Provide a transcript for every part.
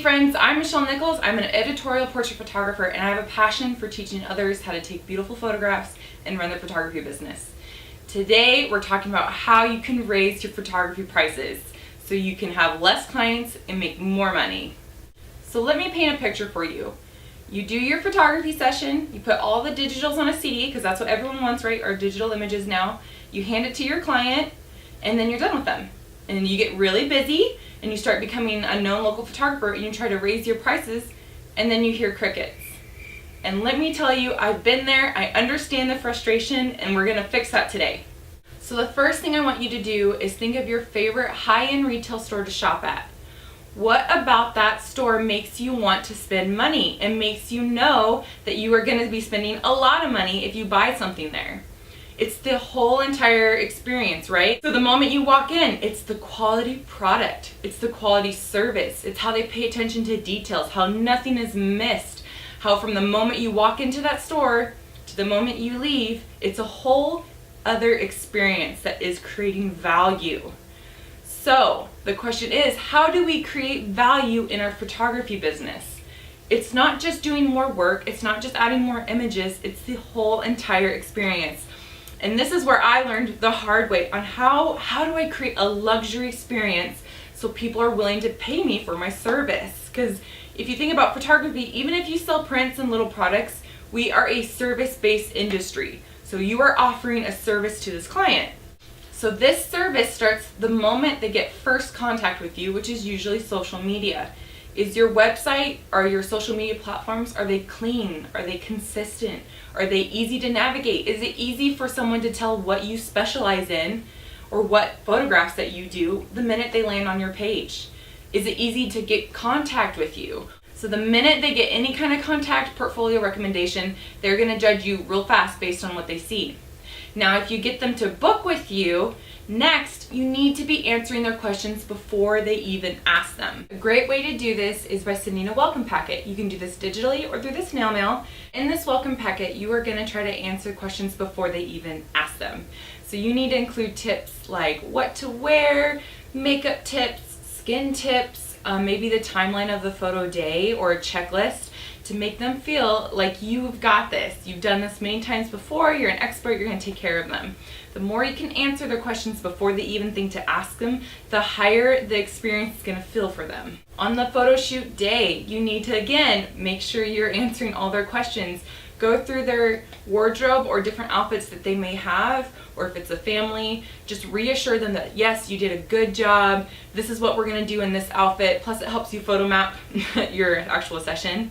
friends, I'm Michelle Nichols. I'm an editorial portrait photographer and I have a passion for teaching others how to take beautiful photographs and run their photography business. Today we're talking about how you can raise your photography prices so you can have less clients and make more money. So let me paint a picture for you. You do your photography session, you put all the digitals on a CD because that's what everyone wants, right? Are digital images now. You hand it to your client and then you're done with them. And you get really busy and you start becoming a known local photographer and you try to raise your prices and then you hear crickets. And let me tell you, I've been there, I understand the frustration, and we're gonna fix that today. So the first thing I want you to do is think of your favorite high-end retail store to shop at. What about that store makes you want to spend money and makes you know that you are gonna be spending a lot of money if you buy something there? It's the whole entire experience, right? So the moment you walk in, it's the quality product, it's the quality service, it's how they pay attention to details, how nothing is missed, how from the moment you walk into that store to the moment you leave, it's a whole other experience that is creating value. So the question is, how do we create value in our photography business? It's not just doing more work, it's not just adding more images, it's the whole entire experience. And this is where I learned the hard way on how do I create a luxury experience so people are willing to pay me for my service. Because if you think about photography, even if you sell prints and little products, we are a service-based industry. So you are offering a service to this client. So this service starts the moment they get first contact with you, which is usually social media. Is your website or your social media platforms, are they clean? Are they consistent? Are they easy to navigate? Is it easy for someone to tell what you specialize in or what photographs that you do the minute they land on your page? Is it easy to get contact with you? So the minute they get any kind of contact portfolio recommendation, they're gonna judge you real fast based on what they see. Now, if you get them to book with you, next, you need to be answering their questions before they even ask them. A great way to do this is by sending a welcome packet. You can do this digitally or through the snail mail. In this welcome packet, you are going to try to answer questions before they even ask them. So you need to include tips like what to wear, makeup tips, skin tips, maybe the timeline of the photo day or a checklist, to make them feel like you've got this. You've done this many times before, you're an expert, you're gonna take care of them. The more you can answer their questions before they even think to ask them, the higher the experience is gonna feel for them. On the photo shoot day, you need to, again, make sure you're answering all their questions. Go through their wardrobe or different outfits that they may have, or if it's a family, just reassure them that yes, you did a good job, this is what we're gonna do in this outfit, plus it helps you photo map your actual session.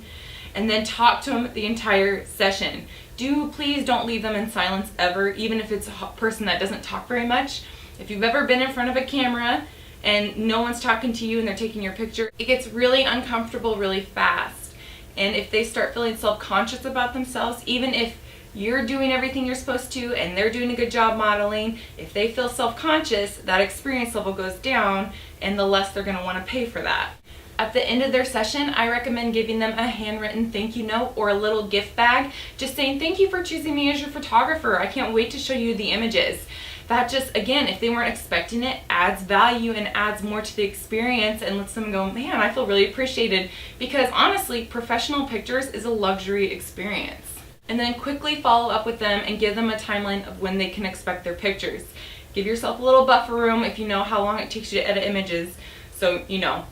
And then talk to them the entire session. Please don't leave them in silence ever, even if it's a person that doesn't talk very much. If you've ever been in front of a camera and no one's talking to you and they're taking your picture, it gets really uncomfortable really fast. And if they start feeling self-conscious about themselves, even if you're doing everything you're supposed to and they're doing a good job modeling, if they feel self-conscious, that experience level goes down and the less they're gonna wanna pay for that. At the end of their session, I recommend giving them a handwritten thank you note or a little gift bag, just saying thank you for choosing me as your photographer. I can't wait to show you the images. That just, again, if they weren't expecting it, adds value and adds more to the experience and lets them go, man, I feel really appreciated. Because honestly, professional pictures is a luxury experience. And then quickly follow up with them and give them a timeline of when they can expect their pictures. Give yourself a little buffer room if you know how long it takes you to edit images. So, you know,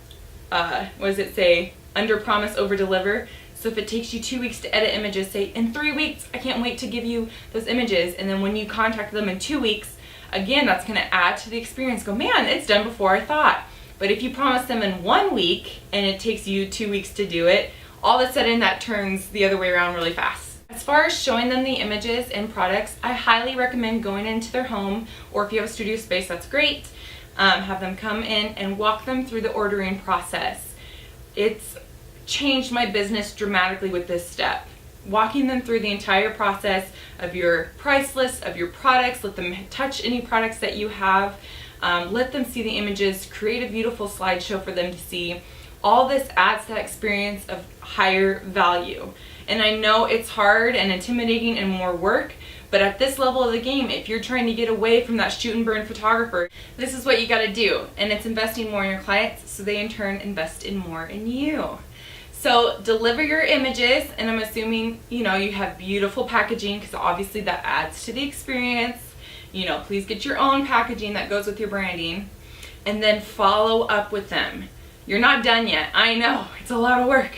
what does it say? Under promise, over deliver. So if it takes you 2 weeks to edit images, say in 3 weeks, I can't wait to give you those images. And then when you contact them in 2 weeks, again, that's gonna add to the experience. Go, man, it's done before I thought. But if you promise them in 1 week and it takes you 2 weeks to do it, all of a sudden that turns the other way around really fast. As far as showing them the images and products, I highly recommend going into their home, or if you have a studio space, that's great. Have them come in and walk them through the ordering process. It's changed my business dramatically with this step. Walking them through the entire process of your price list, of your products, let them touch any products that you have, let them see the images, create a beautiful slideshow for them to see. All this adds to that experience of higher value. And I know it's hard and intimidating and more work, But at this level of the game, if you're trying to get away from that shoot and burn photographer, this is what you gotta do. And it's investing more in your clients so they in turn invest in more in you. So deliver your images, and I'm assuming, you have beautiful packaging, because obviously that adds to the experience. Please get your own packaging that goes with your branding, and then follow up with them. You're not done yet. I know, it's a lot of work.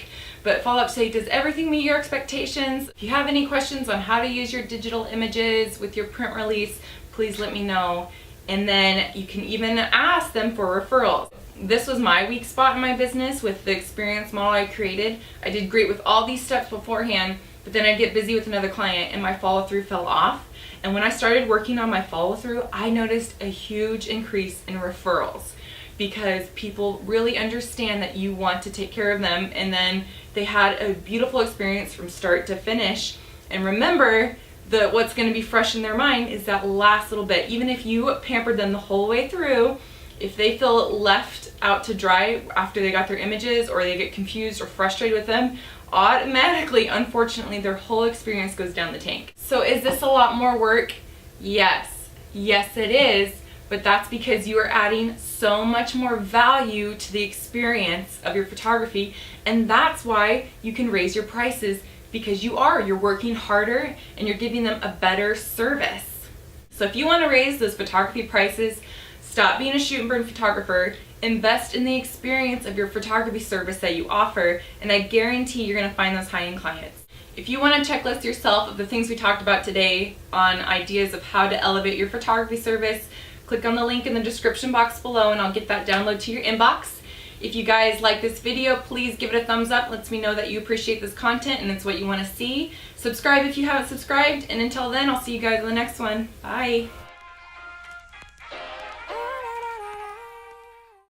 But follow up, say, does everything meet your expectations? If you have any questions on how to use your digital images with your print release, please let me know. And then you can even ask them for referrals. This was my weak spot in my business with the experience model I created. I did great with all these steps beforehand, but then I'd get busy with another client and my follow through fell off. And when I started working on my follow through, I noticed a huge increase in referrals, because people really understand that you want to take care of them, and then they had a beautiful experience from start to finish. And remember that what's going to be fresh in their mind is that last little bit. Even if you pampered them the whole way through, if they feel left out to dry after they got their images, or they get confused or frustrated with them, automatically, unfortunately, their whole experience goes down the tank. So is this a lot more work? Yes. Yes, it is. But that's because you are adding so much more value to the experience of your photography, and that's why you can raise your prices, because you're working harder and you're giving them a better service. So if you want to raise those photography prices, stop being a shoot and burn photographer, invest in the experience of your photography service that you offer, and I guarantee you're going to find those high-end clients. If you want to checklist yourself of the things we talked about today on ideas of how to elevate your photography service, click on the link in the description box below and I'll get that download to your inbox. If you guys like this video, please give it a thumbs up. Lets me know that you appreciate this content and it's what you want to see. Subscribe if you haven't subscribed, and until then, I'll see you guys in the next one. Bye.